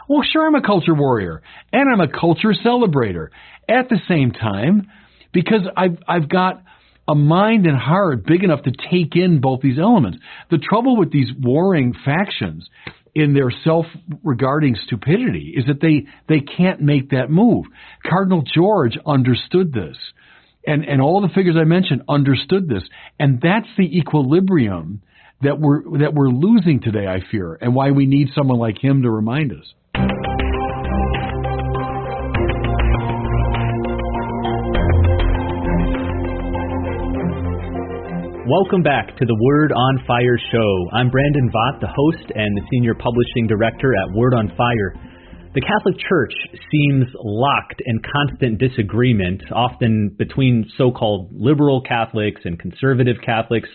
Well, sure, I'm a culture warrior, and I'm a culture celebrator at the same time, because I've got a mind and heart big enough to take in both these elements. The trouble with these warring factions in their self-regarding stupidity is that they can't make that move. Cardinal George understood this, and all the figures I mentioned understood this, and that's the equilibrium that we're losing today, I fear, and why we need someone like him to remind us. Welcome back to the Word on Fire show. I'm Brandon Vaught, the host and the Senior Publishing Director at Word on Fire. The Catholic Church seems locked in constant disagreement, often between so-called liberal Catholics and conservative Catholics.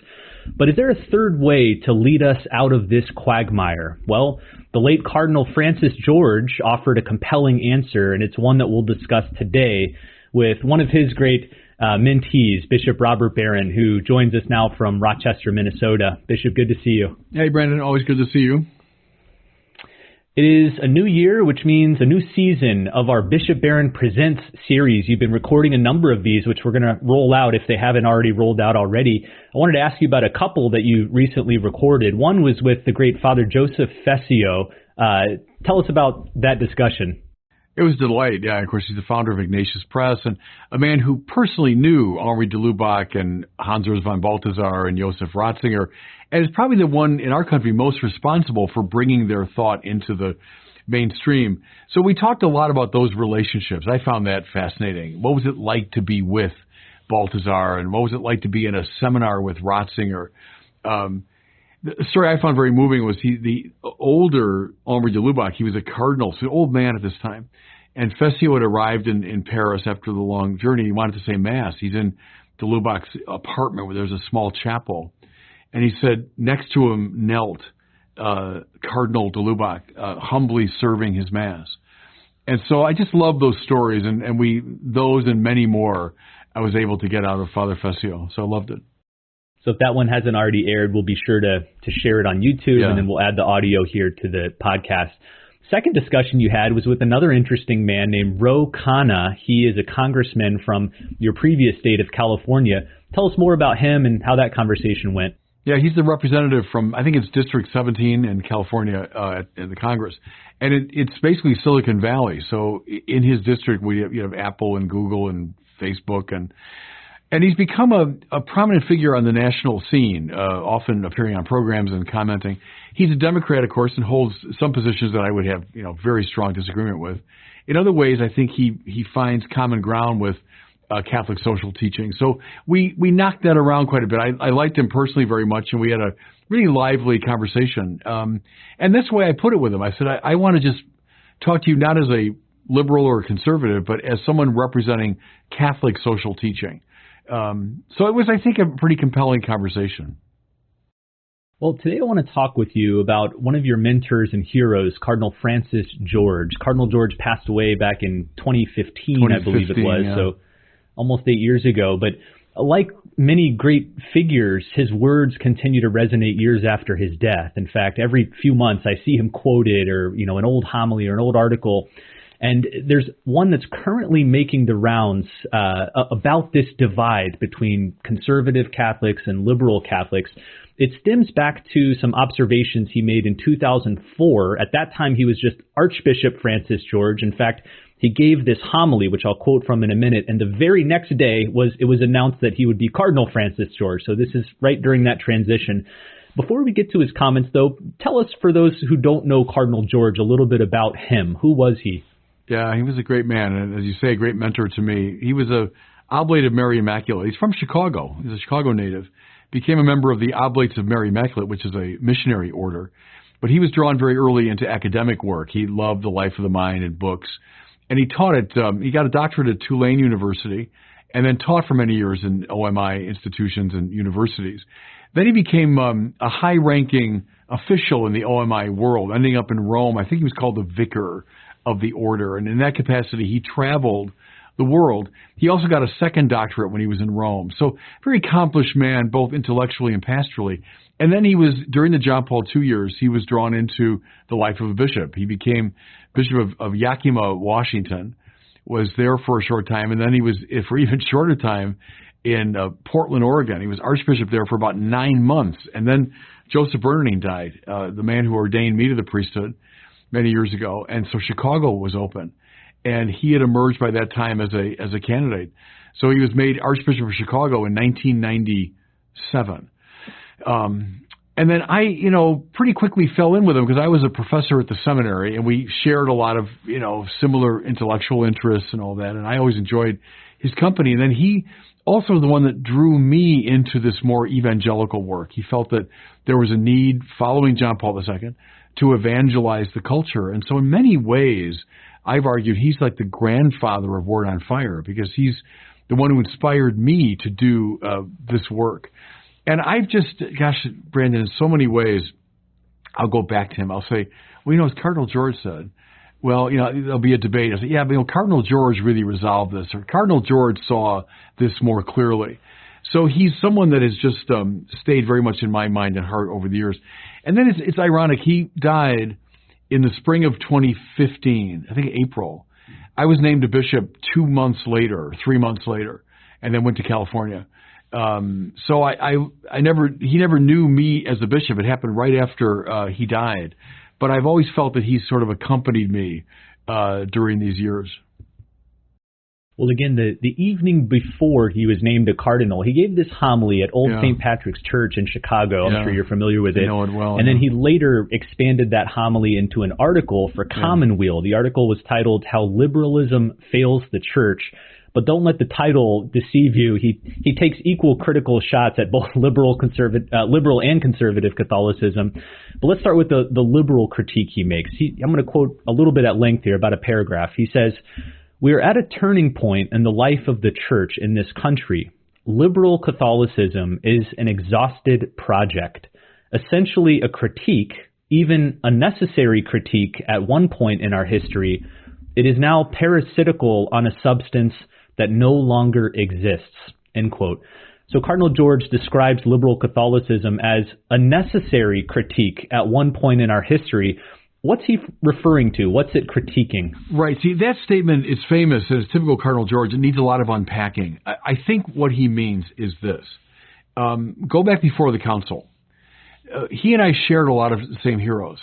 But is there a third way to lead us out of this quagmire? Well, the late Cardinal Francis George offered a compelling answer, and it's one that we'll discuss today with one of his great mentees, Bishop Robert Barron, who joins us now from Rochester, Minnesota. Bishop, good to see you. Hey, Brandon, always good to see you. It is a new year, which means a new season of our Bishop Barron Presents series. You've been recording a number of these, which we're going to roll out if they haven't already rolled out already. I wanted to ask you about a couple that you recently recorded. One was with the great Father Joseph Fessio. Tell us about that discussion. It was a delight. Yeah, of course, he's the founder of Ignatius Press and a man who personally knew Henri de Lubac and Hans-Urs von Balthasar and Joseph Ratzinger, and is probably the one in our country most responsible for bringing their thought into the mainstream. So we talked a lot about those relationships. I found that fascinating. What was it like to be with Balthasar, and what was it like to be in a seminar with Ratzinger? The story I found very moving was the older Henri de Lubac, he was a cardinal, so an old man at this time. And Fessio had arrived in Paris after the long journey. He wanted to say Mass. He's in de Lubac's apartment where there's a small chapel. And he said next to him knelt Cardinal de Lubac, humbly serving his Mass. And so I just love those stories, and those and many more I was able to get out of Father Fessio. So I loved it. So if that one hasn't already aired, we'll be sure to share it on YouTube, and then we'll add the audio here to the podcast. Second discussion you had was with another interesting man named Ro Khanna. He is a congressman from your previous state of California. Tell us more about him and how that conversation went. Yeah, he's the representative from, I think it's District 17 in California in the Congress. And it's basically Silicon Valley. So in his district, you have Apple and Google and Facebook, and he's become a prominent figure on the national scene, often appearing on programs and commenting. He's a Democrat, of course, and holds some positions that I would have, very strong disagreement with. In other ways, I think he finds common ground with Catholic social teaching. So we knocked that around quite a bit. I liked him personally very much, and we had a really lively conversation. And that's the way I put it with him. I said, I want to just talk to you not as a liberal or a conservative, but as someone representing Catholic social teaching. So it was, I think, a pretty compelling conversation. Well, today I want to talk with you about one of your mentors and heroes, Cardinal Francis George. Cardinal George passed away back in 2015, I believe it was, so almost 8 years ago. But like many great figures, his words continue to resonate years after his death. In fact, every few months I see him quoted, or an old homily or an old article. And there's one that's currently making the rounds about this divide between conservative Catholics and liberal Catholics. It stems back to some observations he made in 2004. At that time, he was just Archbishop Francis George. In fact, he gave this homily, which I'll quote from in a minute, and the very next day it was announced that he would be Cardinal Francis George. So this is right during that transition. Before we get to his comments, though, tell us, for those who don't know Cardinal George, a little bit about him. Who was he? Yeah, he was a great man, and as you say, a great mentor to me. He was a Oblate of Mary Immaculate. He's from Chicago. He's a Chicago native. Became a member of the Oblates of Mary Immaculate, which is a missionary order. But he was drawn very early into academic work. He loved the life of the mind and books. And he taught it. He got a doctorate at Tulane University and then taught for many years in OMI institutions and universities. Then he became a high-ranking official in the OMI world, ending up in Rome. I think he was called the vicar of the order. And in that capacity, he traveled the world. He also got a second doctorate when he was in Rome. So very accomplished man, both intellectually and pastorally. And then he was, during the John Paul II years, he was drawn into the life of a bishop. He became Bishop of Yakima, Washington, was there for a short time, and then he was, for even shorter time, in Portland, Oregon. He was Archbishop there for about 9 months. And then Joseph Bernardine died, the man who ordained me to the priesthood many years ago. And so Chicago was open. And he had emerged by that time as a candidate. So he was made Archbishop of Chicago in 1997. And then I, pretty quickly fell in with him because I was a professor at the seminary, and we shared a lot of, similar intellectual interests and all that. And I always enjoyed his company. And then he also was the one that drew me into this more evangelical work. He felt that there was a need, following John Paul II, to evangelize the culture. And so in many ways, I've argued he's like the grandfather of Word on Fire, because he's the one who inspired me to do this work. And I've just, gosh, Brandon, in so many ways, I'll go back to him. I'll say, well, as Cardinal George said, well, there'll be a debate. I'll say, yeah, but Cardinal George really resolved this, or Cardinal George saw this more clearly. So he's someone that has just stayed very much in my mind and heart over the years. And then it's ironic. He died in the spring of 2015, I think April. I was named a bishop 2 months later, 3 months later, and then went to California. So he never knew me as a bishop. It happened right after he died. But I've always felt that he's sort of accompanied me during these years. Well, again, the evening before he was named a cardinal, he gave this homily at Old St. Patrick's Church in Chicago. I'm sure you're familiar with it. I know it well. And then he later expanded that homily into an article for Commonweal. The article was titled "How Liberalism Fails the Church." But don't let the title deceive you. He takes equal critical shots at both liberal and conservative Catholicism. But let's start with the liberal critique he makes. I'm going to quote a little bit at length here, about a paragraph. He says, "We are at a turning point in the life of the church in this country. Liberal Catholicism is an exhausted project, essentially a critique, even a necessary critique at one point in our history. It is now parasitical on a substance that no longer exists," end quote. So Cardinal George describes liberal Catholicism as a necessary critique at one point in our history. What's he referring to? What's it critiquing? Right. See, that statement is famous, and it's typical Cardinal George. It needs a lot of unpacking. I think what he means is this. Go back before the council. He and I shared a lot of the same heroes.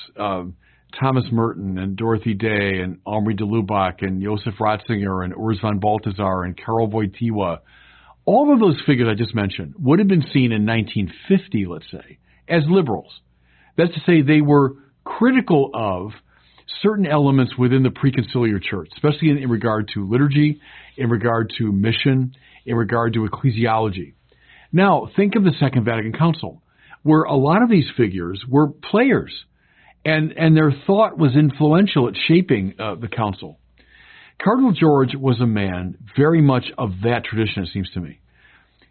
Thomas Merton and Dorothy Day and Henri de Lubac and Joseph Ratzinger and Urs von Balthasar and Karol Wojtyła. All of those figures I just mentioned would have been seen in 1950, let's say, as liberals. That's to say, they were critical of certain elements within the preconciliar church, especially in regard to liturgy, in regard to mission, in regard to ecclesiology. Now, think of the Second Vatican Council, where a lot of these figures were players. And their thought was influential at shaping the council. Cardinal George was a man very much of that tradition, it seems to me.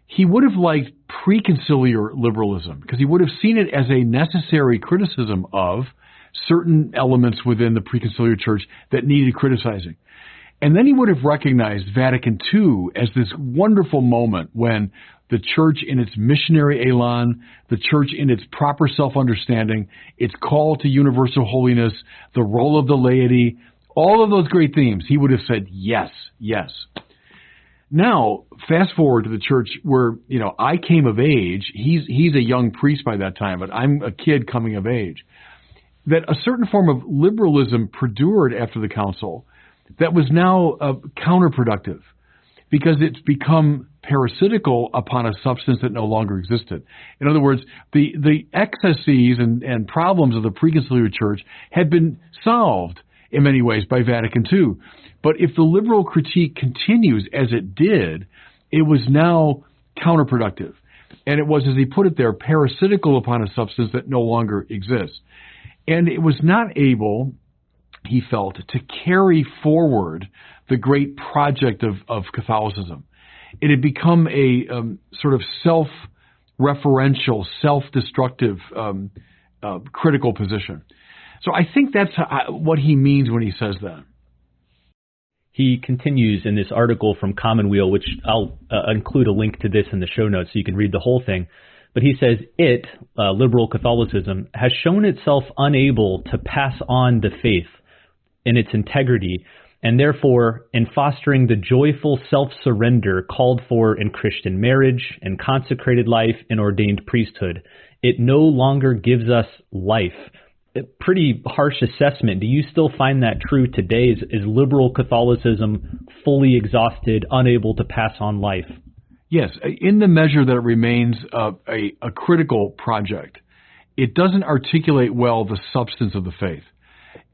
He would have liked preconciliar liberalism because he would have seen it as a necessary criticism of certain elements within the preconciliar church that needed criticizing. And then he would have recognized Vatican II as this wonderful moment when the church in its missionary elan, the church in its proper self-understanding, its call to universal holiness, the role of the laity, all of those great themes, he would have said, yes, yes. Now, fast forward to the church where, I came of age. He's a young priest by that time, but I'm a kid coming of age. That a certain form of liberalism perdured after the council that was now counterproductive, because it's become parasitical upon a substance that no longer existed. In other words, the excesses and problems of the preconciliar church had been solved in many ways by Vatican II. But if the liberal critique continues as it did, it was now counterproductive. And it was, as he put it there, parasitical upon a substance that no longer exists. And it was not able, he felt, to carry forward the great project of Catholicism. It had become a sort of self-referential, self-destructive, critical position. So I think that's what he means when he says that. He continues in this article from Commonweal, which I'll include a link to this in the show notes so you can read the whole thing. But he says, liberal Catholicism, has shown itself unable to pass on the faith in its integrity, and therefore, in fostering the joyful self-surrender called for in Christian marriage and consecrated life and ordained priesthood, it no longer gives us life. A pretty harsh assessment. Do you still find that true today? Is liberal Catholicism fully exhausted, unable to pass on life? Yes, in the measure that it remains a critical project. It doesn't articulate well the substance of the faith.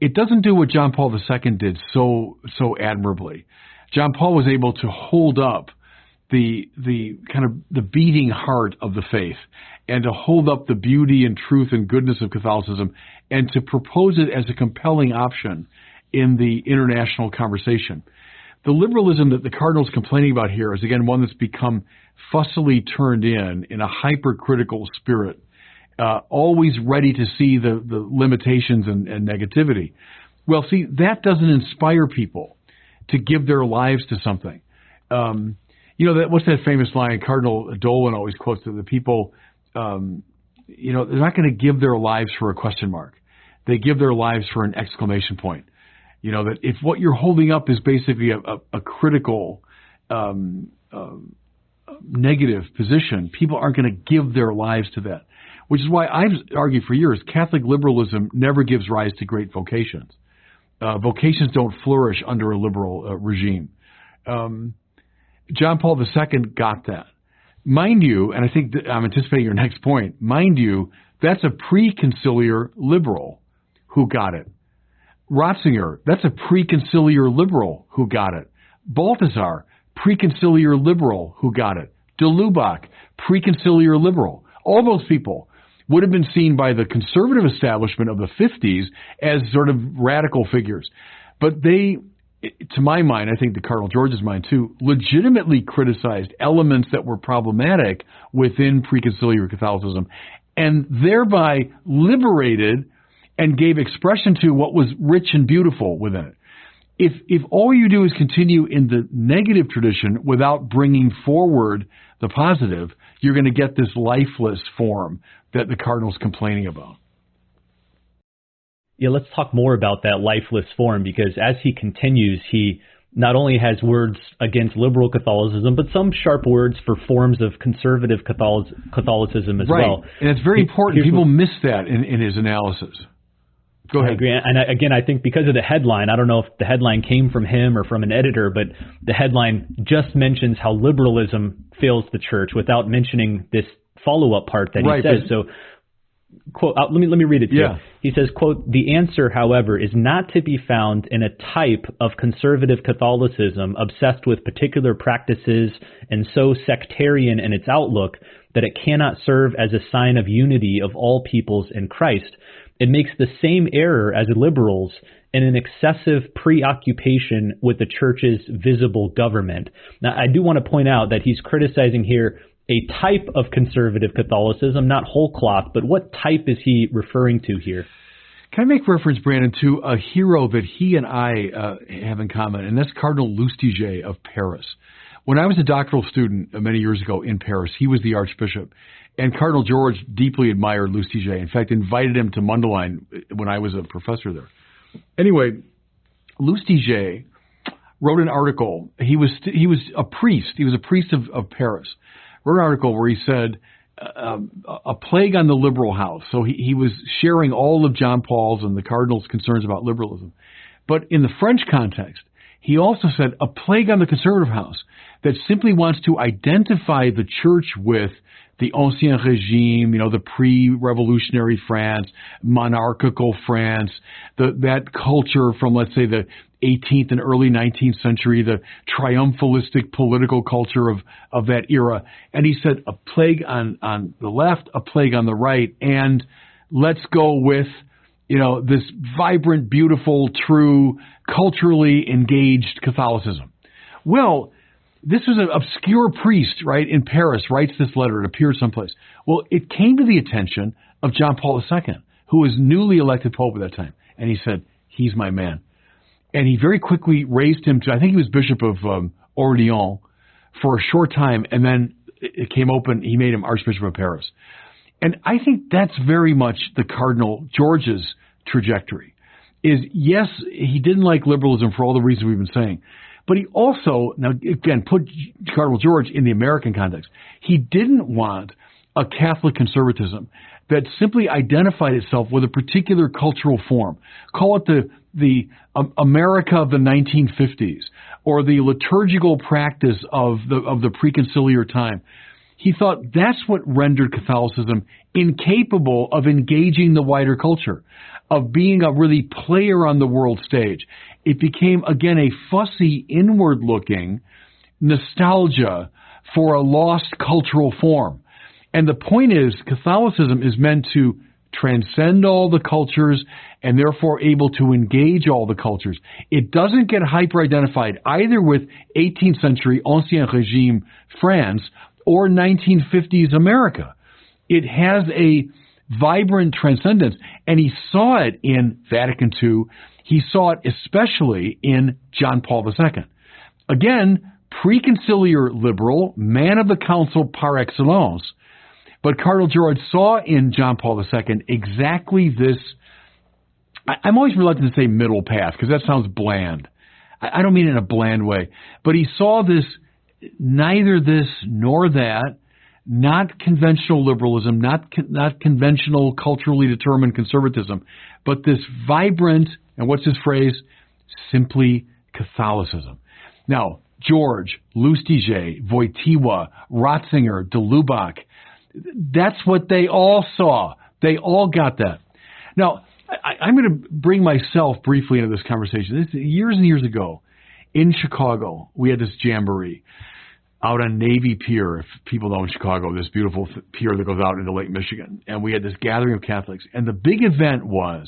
It doesn't do what John Paul II did so admirably. John Paul was able to hold up the kind of the beating heart of the faith, and to hold up the beauty and truth and goodness of Catholicism, and to propose it as a compelling option in the international conversation. The liberalism that the Cardinal's complaining about here is, again, one that's become fussily turned in a hypercritical spirit, always ready to see the limitations and negativity. Well, see, that doesn't inspire people to give their lives to something. What's that famous line Cardinal Dolan always quotes, that the people, they're not going to give their lives for a question mark. They give their lives for an exclamation point. That if what you're holding up is basically a critical, negative position, people aren't going to give their lives to that. Which is why I've argued for years, Catholic liberalism never gives rise to great vocations. Vocations don't flourish under a liberal regime. John Paul II got that. Mind you, and I think I'm anticipating your next point, mind you, that's a pre-conciliar liberal who got it. Ratzinger, that's a pre-conciliar liberal who got it. Balthasar, pre-conciliar liberal who got it. De Lubac, pre-conciliar liberal. All those people would have been seen by the conservative establishment of the 50s as sort of radical figures. But they, to my mind, I think to Cardinal George's mind too, legitimately criticized elements that were problematic within pre-conciliar Catholicism, and thereby liberated and gave expression to what was rich and beautiful within it. If all you do is continue in the negative tradition without bringing forward the positive, you're going to get this lifeless form that the Cardinal's complaining about. Yeah, let's talk more about that lifeless form, because as he continues, he not only has words against liberal Catholicism, but some sharp words for forms of conservative Catholicism as well. And it's very important. People miss that in his analysis. Go ahead. I agree. And again, I think because of the headline, I don't know if the headline came from him or from an editor, but the headline just mentions how liberalism fails the church without mentioning this follow-up part that he says. So, quote, let me read it to you. He says, quote, "The answer, however, is not to be found in a type of conservative Catholicism obsessed with particular practices and so sectarian in its outlook that it cannot serve as a sign of unity of all peoples in Christ. It makes the same error as liberals in an excessive preoccupation with the church's visible government." Now, I do want to point out that he's criticizing here a type of conservative Catholicism, not whole cloth, but what type is he referring to here? Can I make reference, Brandon, to a hero that he and I have in common, and that's Cardinal Lustiger of Paris. When I was a doctoral student many years ago in Paris, he was the Archbishop. And Cardinal George deeply admired Lustiger. In fact, invited him to Mundelein when I was a professor there. Anyway, Lustiger wrote an article. He was a priest. He was a priest of Paris. Wrote an article where he said, a plague on the liberal house. So he was sharing all of John Paul's and the Cardinal's concerns about liberalism. But in the French context, he also said a plague on the conservative house that simply wants to identify the church with the Ancien Regime, the pre-revolutionary France, monarchical France, that culture from, let's say, the 18th and early 19th century, the triumphalistic political culture of that era. And he said a plague on the left, a plague on the right, and let's go with, this vibrant, beautiful, true, culturally engaged Catholicism. Well, this was an obscure priest, right, in Paris, writes this letter. It appeared someplace. Well, it came to the attention of John Paul II, who was newly elected Pope at that time. And he said, he's my man. And he very quickly raised him to, I think he was Bishop of Orléans for a short time, and then it came open, he made him Archbishop of Paris. And I think that's very much the Cardinal George's trajectory. Is, yes, he didn't like liberalism for all the reasons we've been saying, but he also, now again, put Cardinal George in the American context, he didn't want a Catholic conservatism that simply identified itself with a particular cultural form. Call it the America of the 1950s, or the liturgical practice of the preconciliar time. He thought that's what rendered Catholicism incapable of engaging the wider culture, of being a really player on the world stage. It became, again, a fussy, inward-looking nostalgia for a lost cultural form. And the point is, Catholicism is meant to transcend all the cultures and therefore able to engage all the cultures. It doesn't get hyper-identified either with 18th century Ancien Régime France or 1950s America. It has a vibrant transcendence, and he saw it in Vatican II. He saw it especially in John Paul II. Again, preconciliar liberal, man of the council par excellence, but Cardinal George saw in John Paul II exactly this. I'm always reluctant to say middle path because that sounds bland. I don't mean it in a bland way, but he saw this, neither this nor that, not conventional liberalism, not conventional culturally determined conservatism, but this vibrant, and what's his phrase, simply Catholicism. Now, George, Lustiger, Wojtyła, Ratzinger, de Lubac, that's what they all saw. They all got that. Now, I'm going to bring myself briefly into this conversation. This, years and years ago, in Chicago, we had this jamboree out on Navy Pier, if people know in Chicago, this beautiful pier that goes out into Lake Michigan. And we had this gathering of Catholics. And the big event was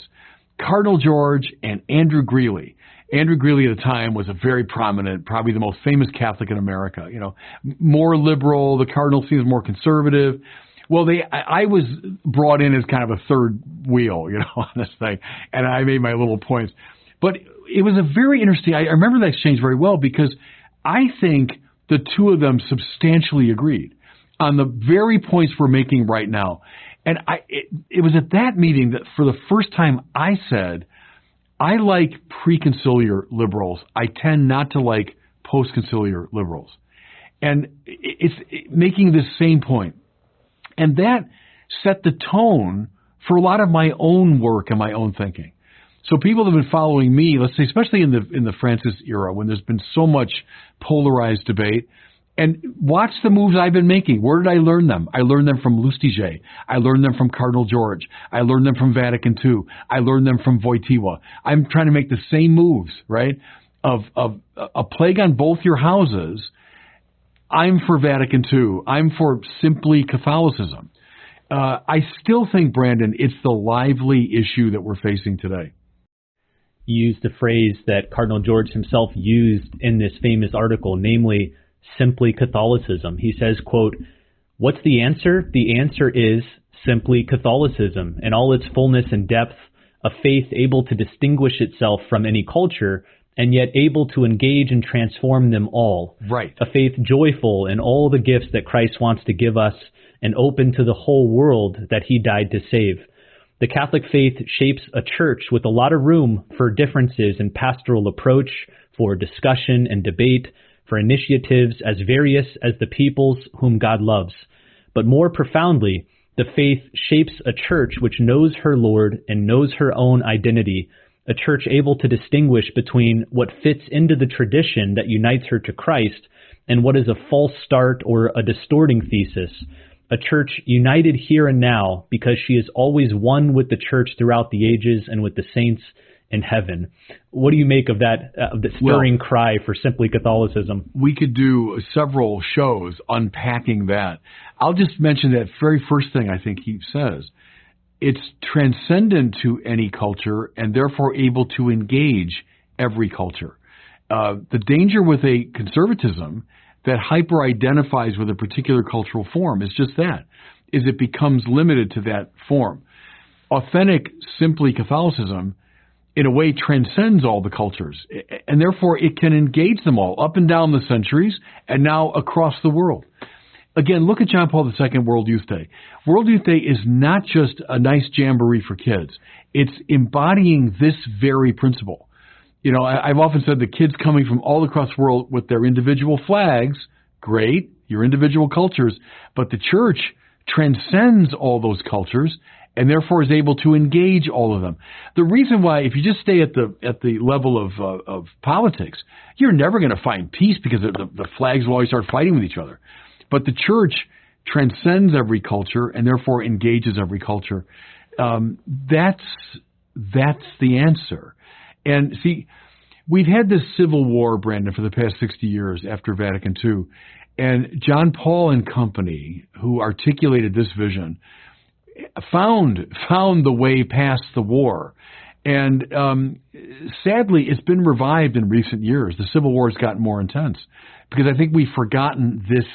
Cardinal George and Andrew Greeley. Andrew Greeley at the time was a very prominent, probably the most famous Catholic in America. You know, more liberal. The Cardinal seems more conservative. Well, I was brought in as kind of a third wheel, you know, on this thing, and I made my little points. But it was a very interesting. I remember that exchange very well because I think the two of them substantially agreed on the very points we're making right now. And it was at that meeting that for the first time I said, I like preconciliar liberals. I tend not to like postconciliar liberals. And it's making this same point. And that set the tone for a lot of my own work and my own thinking. So people have been following me, let's say, especially in the Francis era, when there's been so much polarized debate, and watch the moves I've been making. Where did I learn them? I learned them from Lustiger. I learned them from Cardinal George. I learned them from Vatican II. I learned them from Wojtyła. I'm trying to make the same moves, right? Of a plague on both your houses. I'm for Vatican II. I'm for simply Catholicism. I still think, Brandon, it's the lively issue that we're facing today. You used the phrase that Cardinal George himself used in this famous article, namely, simply Catholicism. He says, quote, "What's the answer? The answer is simply Catholicism in all its fullness and depth, a faith able to distinguish itself from any culture, and yet able to engage and transform them all. Right. A faith joyful in all the gifts that Christ wants to give us and open to the whole world that he died to save. The Catholic faith shapes a church with a lot of room for differences in pastoral approach, for discussion and debate, for initiatives as various as the peoples whom God loves. But more profoundly, the faith shapes a church which knows her Lord and knows her own identity, a church able to distinguish between what fits into the tradition that unites her to Christ and what is a false start or a distorting thesis, a church united here and now because she is always one with the church throughout the ages and with the saints in heaven." What do you make of that, the stirring cry for simply Catholicism? We could do several shows unpacking that. I'll just mention that very first thing I think he says. It's transcendent to any culture and therefore able to engage every culture. The danger with a conservatism that hyper-identifies with a particular cultural form is just that, is it becomes limited to that form. Authentic, simply Catholicism, in a way, transcends all the cultures and therefore it can engage them all up and down the centuries and now across the world. Again, look at John Paul II World Youth Day. World Youth Day is not just a nice jamboree for kids. It's embodying this very principle. You know, I've often said the kids coming from all across the world with their individual flags, great, your individual cultures, but the church transcends all those cultures and therefore is able to engage all of them. The reason why, if you just stay at the level of politics, you're never going to find peace because the flags will always start fighting with each other. But the church transcends every culture and therefore engages every culture. That's the answer. And see, we've had this civil war, Brandon, for the past 60 years after Vatican II. And John Paul and company, who articulated this vision, found the way past the war. And sadly, it's been revived in recent years. The Civil War has gotten more intense because I think we've forgotten this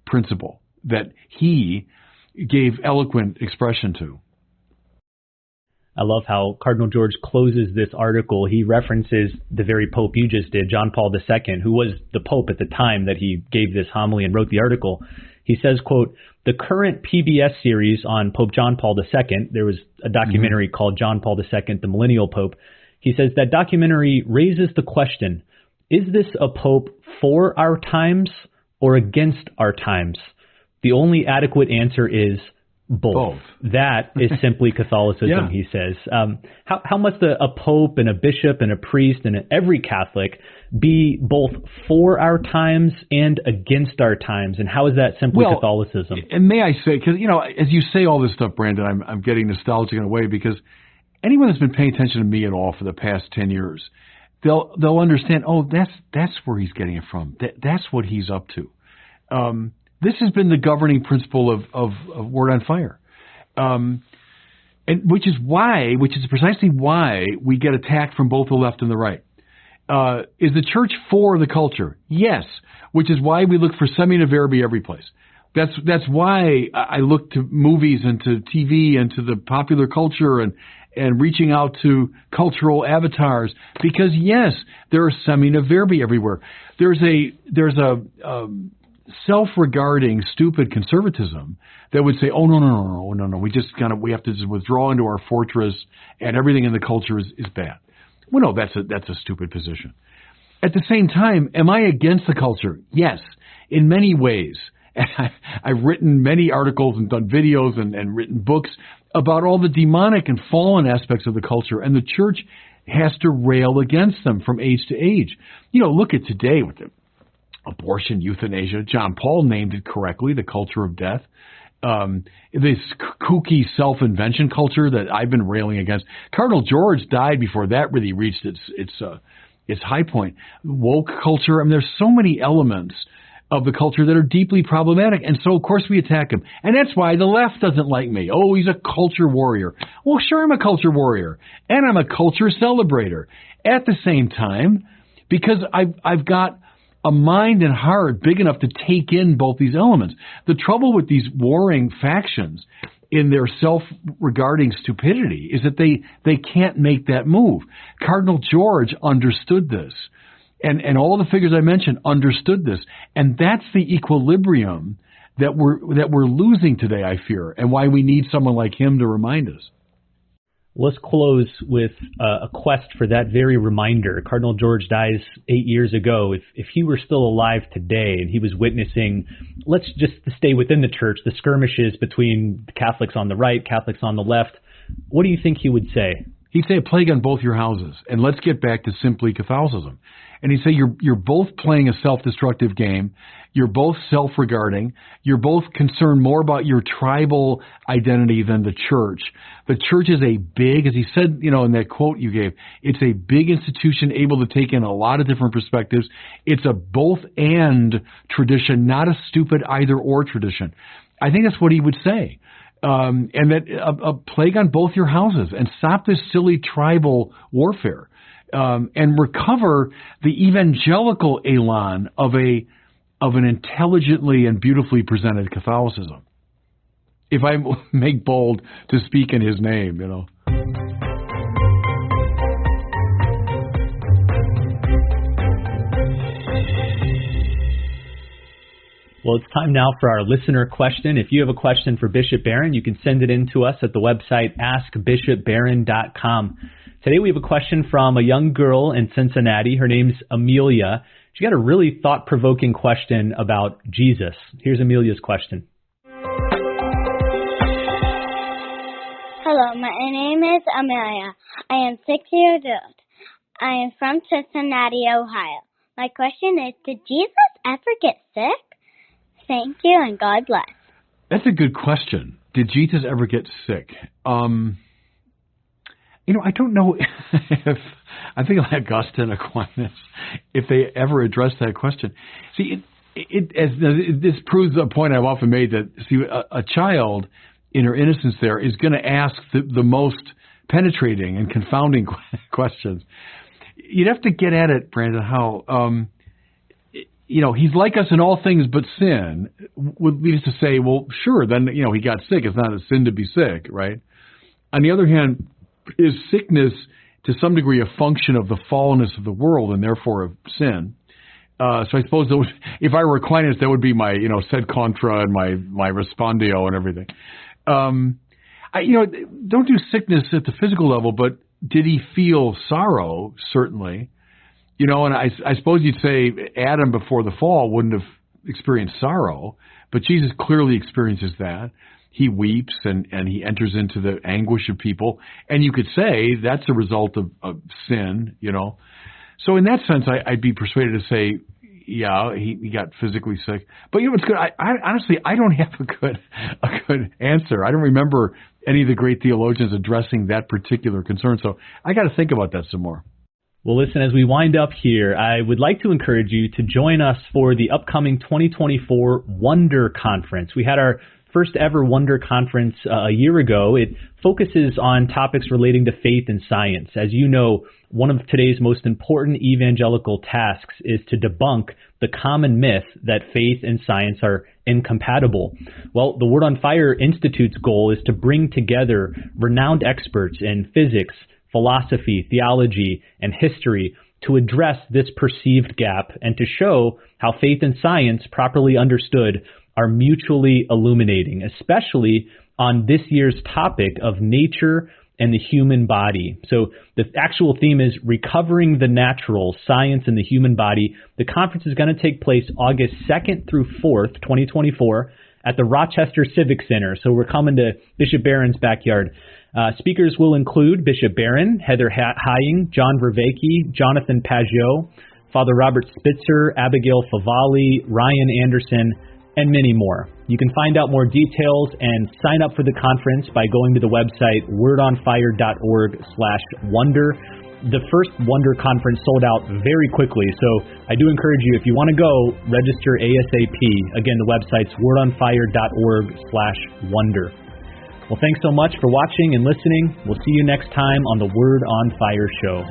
principle that he gave eloquent expression to. I love how Cardinal George closes this article. He references the very Pope you just did, John Paul II, who was the Pope at the time that he gave this homily and wrote the article. He says, quote, "The current PBS series on Pope John Paul II," there was a documentary called John Paul II, the Millennial Pope. He says that documentary raises the question, is this a Pope for our times or against our times? The only adequate answer is both. That is simply Catholicism, he says. How must a Pope and a bishop and a priest and every Catholic be both for our times and against our times? And how is that simply Catholicism? And may I say, because, you know, as you say all this stuff, Brandon, I'm getting nostalgic in a way, because anyone that's been paying attention to me at all for the past 10 years, they'll understand, oh, that's where he's getting it from. That's what he's up to. This has been the governing principle of Word on Fire, and which is precisely why we get attacked from both the left and the right. Is the church for the culture? Yes, which is why we look for semina verbi every place. That's why I look to movies and to TV and to the popular culture and reaching out to cultural avatars, because yes, there are semina verbi everywhere. There's a self-regarding, stupid conservatism that would say, "Oh no, we have to just withdraw into our fortress, and everything in the culture is bad." Well, no, that's a stupid position. At the same time, am I against the culture? Yes, in many ways. I've written many articles and done videos and written books about all the demonic and fallen aspects of the culture, and the church has to rail against them from age to age. You know, look at today with the abortion, euthanasia. John Paul named it correctly, the culture of death. This kooky self-invention culture that I've been railing against. Cardinal George died before that really reached its high point. Woke culture. I mean, there's so many elements of the culture that are deeply problematic, and so of course we attack him. And that's why the left doesn't like me. Oh, he's a culture warrior. Well, sure, I'm a culture warrior, and I'm a culture celebrator at the same time, because I've got a mind and heart big enough to take in both these elements. The trouble with these warring factions in their self-regarding stupidity is that they can't make that move. Cardinal George understood this, and all the figures I mentioned understood this, and that's the equilibrium that we're losing today, I fear, and why we need someone like him to remind us. Let's close with a quest for that very reminder. Cardinal George dies 8 years ago. If he were still alive today and he was witnessing, let's just stay within the church, the skirmishes between Catholics on the right, Catholics on the left, what do you think he would say? He'd say, "A plague on both your houses, and let's get back to simply Catholicism." And he'd say, you're both playing a self-destructive game. You're both self-regarding. You're both concerned more about your tribal identity than the church. The church is a big, as he said, you know, in that quote you gave, it's a big institution able to take in a lot of different perspectives. It's a both and tradition, not a stupid either or tradition. I think that's what he would say. And that a plague on both your houses, and stop this silly tribal warfare. And recover the evangelical elan of an intelligently and beautifully presented Catholicism. If I make bold to speak in his name, you know. Well, it's time now for our listener question. If you have a question for Bishop Barron, you can send it in to us at the website askbishopbarron.com. Today we have a question from a young girl in Cincinnati. Her name's Amelia. She got a really thought-provoking question about Jesus. Here's Amelia's question. Hello, my name is Amelia. I am 6 years old. I am from Cincinnati, Ohio. My question is, did Jesus ever get sick? Thank you, and God bless. That's a good question. Did Jesus ever get sick? I don't know if, I think I'll let Augusta and Aquinas, if they ever address that question. See, this proves a point I've often made that, a child in her innocence there is going to ask the most penetrating and confounding questions. You'd have to get at it, Brandon, how, he's like us in all things but sin, would lead us to say, well, sure, then, he got sick. It's not a sin to be sick, right? On the other hand, is sickness to some degree a function of the fallenness of the world and therefore of sin? So I suppose if I were Aquinas, that would be my, sed contra and my respondio and everything. Don't do sickness at the physical level, but did he feel sorrow? Certainly. And I suppose you'd say Adam before the fall wouldn't have experienced sorrow, but Jesus clearly experiences that. He weeps and he enters into the anguish of people. And you could say that's a result of sin, So in that sense, I'd be persuaded to say, yeah, he got physically sick. But it's good. I honestly, I don't have a good answer. I don't remember any of the great theologians addressing that particular concern. So I got to think about that some more. Well, listen, as we wind up here, I would like to encourage you to join us for the upcoming 2024 Wonder Conference. We had our first ever Wonder Conference a year ago. It focuses on topics relating to faith and science. As you know, one of today's most important evangelical tasks is to debunk the common myth that faith and science are incompatible. Well, the Word on Fire Institute's goal is to bring together renowned experts in physics, philosophy, theology, and history to address this perceived gap and to show how faith and science, properly understood, are mutually illuminating, especially on this year's topic of nature and the human body. So the actual theme is Recovering the Natural, Science and the Human Body. The conference is going to take place August 2nd through 4th, 2024, at the Rochester Civic Center. So we're coming to Bishop Barron's backyard. Speakers will include Bishop Barron, Heather Hying, John Vervaeke, Jonathan Pageau, Father Robert Spitzer, Abigail Favali, Ryan Anderson, and many more. You can find out more details and sign up for the conference by going to the website wordonfire.org/wonder. The first Wonder Conference sold out very quickly, so I do encourage you, if you want to go, register ASAP. Again, the website's wordonfire.org/wonder. Well, thanks so much for watching and listening. We'll see you next time on the Word on Fire show.